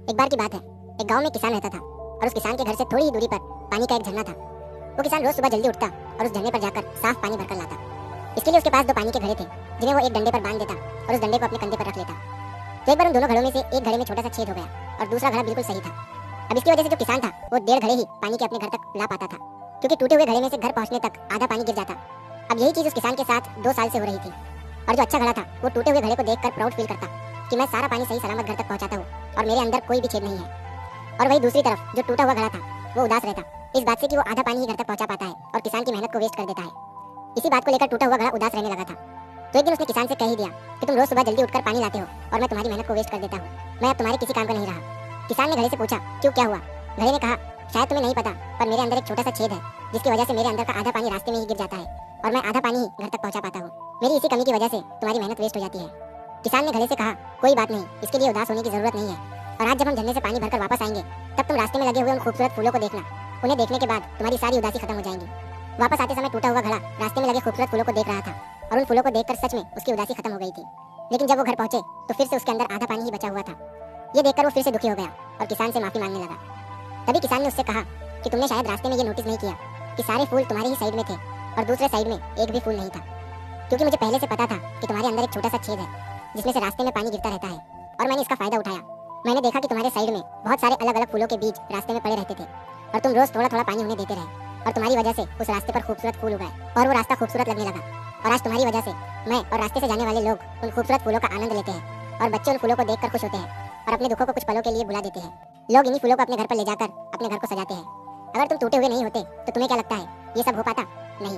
एक बार की बात है, एक गांव में किसान रहता था और उस किसान के घर से थोड़ी ही दूरी पर पानी का एक झरना था। वो किसान रोज सुबह जल्दी उठता और उस झरने पर जाकर साफ पानी भरकर लाता। इसके लिए उसके पास 2 पानी के घड़े थे जिन्हें वो एक डंडे पर बांध देता और उस डंडे को अपने कंधे पर रख लेता। तो एक बार उन दोनों घड़ों में से एक घड़े में छोटा सा छेद हो गया और दूसरा घड़ा बिल्कुल सही था। अब इसकी वजह से जो किसान था वो 1.5 घड़े ही पानी के अपने घर तक ला पाता था, क्योंकि टूटे हुए घड़े में से घर पहुंचने तक आधा पानी गिर जाता। अब यही चीज उस किसान के साथ 2 साल से हो रही थी और जो अच्छा घड़ा था वो टूटे हुए घड़े को देखकर प्राउड फील करता कि मैं सारा पानी सही सलामत घर तक पहुंचाता हूँ और मेरे अंदर कोई भी छेद नहीं है। और वही दूसरी तरफ जो टूटा हुआ घड़ा था वो उदास रहता इस बात से कि वो आधा पानी ही घर तक पहुंचा पाता है और किसान की मेहनत को वेस्ट कर देता है। इसी बात को लेकर टूटा हुआ घड़ा उदास रहने लगा था। तो एक दिन उसने किसान से कह ही दिया कि तुम रोज सुबह जल्दी उठकर पानी लाते हो और मैं तुम्हारी मेहनत को वेस्ट कर देता हूँ, मैं अब तुम्हारे किसी काम का नहीं रहा। किसान ने घड़े से पूछा, क्यों, क्या हुआ? घड़े ने कहा, शायद तुम्हें नहीं पता पर मेरे अंदर एक छोटा सा छेद है जिसकी वजह से मेरे अंदर का आधा पानी रास्ते में ही गिर जाता है और मैं आधा पानी ही घर तक पहुंचा पाता हूँ। मेरी इसी कमी की वजह से तुम्हारी मेहनत वेस्ट हो जाती है। किसान ने घड़े से कहा, कोई बात नहीं, इसके लिए उदास होने की जरूरत नहीं है और आज जब हम झरने से पानी भरकर वापस आएंगे तब तुम रास्ते में लगे हुए उन खूबसूरत फूलों को देखना। उन्हें देखने के बाद तुम्हारी सारी उदासी खत्म हो जाएंगी। वापस आते समय टूटा हुआ घड़ा रास्ते में लगे खूबसूरत फूलों को देख रहा था और उन फूलों को देखकर सच में उसकी उदासी खत्म हो गई थी। लेकिन जब वो घर पहुंचे तो फिर से उसके अंदर आधा पानी ही बचा हुआ था। ये देखकर वो फिर से दुखी हो गया और किसान से माफी मांगने लगा। तभी किसान ने उससे कहा कि तुमने शायद रास्ते में ये नोटिस नहीं किया कि सारे फूल तुम्हारी ही साइड में थे और दूसरे साइड में एक भी फूल नहीं था, क्योंकि मुझे पहले से पता था कि तुम्हारे अंदर एक छोटा सा छेद है जिसमें से रास्ते में पानी गिरता रहता है और मैंने इसका फायदा उठाया। मैंने देखा कि तुम्हारे साइड में बहुत सारे अलग अलग फूलों के बीज रास्ते में पड़े रहते थे और तुम रोज थोड़ा थोड़ा पानी उन्हें देते रहे और तुम्हारी वजह से उस रास्ते पर खूबसूरत फूल उगाए और वो रास्ता खूबसूरत लगने लगा। और आज तुम्हारी वजह से मैं और रास्ते से जाने वाले लोग उन खूबसूरत फूलों का आनंद लेते हैं और बच्चे उन फूलों को देखकर खुश होते हैं और अपने दुखों को कुछ पलों के लिए भुला देते हैं। लोग इन्हीं फूलों को अपने घर पर ले जाकर अपने घर को सजाते हैं। अगर तुम टूटे हुए नहीं होते तो तुम्हें क्या लगता है ये सब हो पाता? नहीं।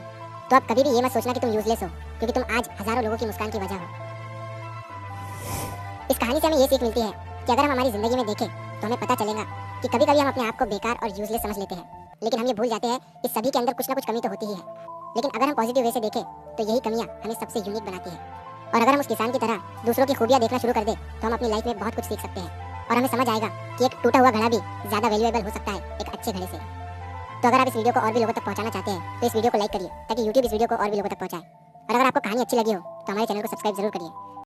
तो अब कभी भी ये मत सोचना कि तुम यूजलेस हो, क्योंकि तुम आज हजारों लोगों की मुस्कान की वजह हो। इस कहानी से हमें ये सीख मिलती है कि अगर हम हमारी जिंदगी में देखें तो हमें पता चलेगा कि कभी कभी हम अपने आप को बेकार और यूजलेस समझ लेते हैं, लेकिन हम ये भूल जाते हैं कि सभी के अंदर कुछ ना कुछ कमी तो होती ही है। लेकिन अगर हम पॉजिटिव वे से देखें तो यही कमियां हमें सबसे यूनिक बनाती है। और अगर हम उस किसान की तरह दूसरों की खूबियां देखना शुरू कर दे तो हम अपनी लाइफ में बहुत कुछ सीख सकते हैं और हमें समझ आएगा कि एक टूटा हुआ घड़ा भी ज्यादा वैल्यूएबल हो सकता है एक अच्छे घड़े से। तो अगर आप इस वीडियो को और भी लोगों तक पहुंचाना चाहते हैं तो इस वीडियो को लाइक करिए ताकि यूट्यूब इस वीडियो को और भी लोगों तक पहुंचाए। और अगर आपको कहानी अच्छी लगी हो तो हमारे चैनल को सब्सक्राइब जरूर करिए।